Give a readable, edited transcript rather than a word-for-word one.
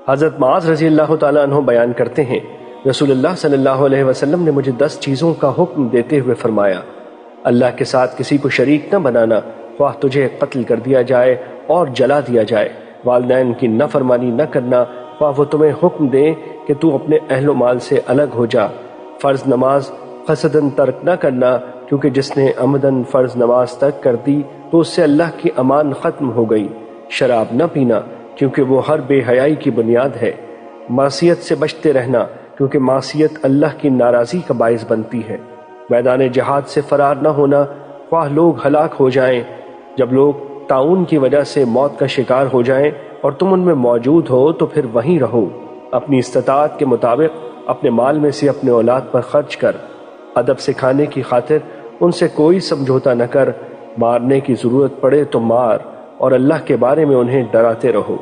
حضرت معاذ رضی اللہ تعالیٰ عنہ بیان کرتے ہیں، رسول اللہ صلی اللہ علیہ وسلم نے مجھے 10 چیزوں کا حکم دیتے ہوئے فرمایا: اللہ کے ساتھ کسی کو شریک نہ بنانا، خواہ تجھے قتل کر دیا جائے اور جلا دیا جائے، والدین کی نافرمانی نہ کرنا، خواہ وہ تمہیں حکم دیں کہ تو اپنے اہل و مال سے الگ ہو جا، فرض نماز قصداً ترک نہ کرنا، کیونکہ جس نے عمداً فرض نماز ترک کر دی تو اس سے اللہ کی امان ختم ہو گئی، شراب نہ پینا کیونکہ وہ ہر بے حیائی کی بنیاد ہے، معصیت سے بچتے رہنا کیونکہ معصیت اللہ کی ناراضی کا باعث بنتی ہے، میدان جہاد سے فرار نہ ہونا، خواہ لوگ ہلاک ہو جائیں، جب لوگ طاعون کی وجہ سے موت کا شکار ہو جائیں اور تم ان میں موجود ہو تو پھر وہیں رہو، اپنی استطاعت کے مطابق اپنے مال میں سے اپنے اولاد پر خرچ کر، ادب سکھانے کی خاطر ان سے کوئی سمجھوتا نہ کر، مارنے کی ضرورت پڑے تو مار، اور اللہ کے بارے میں انہیں ڈراتے رہو۔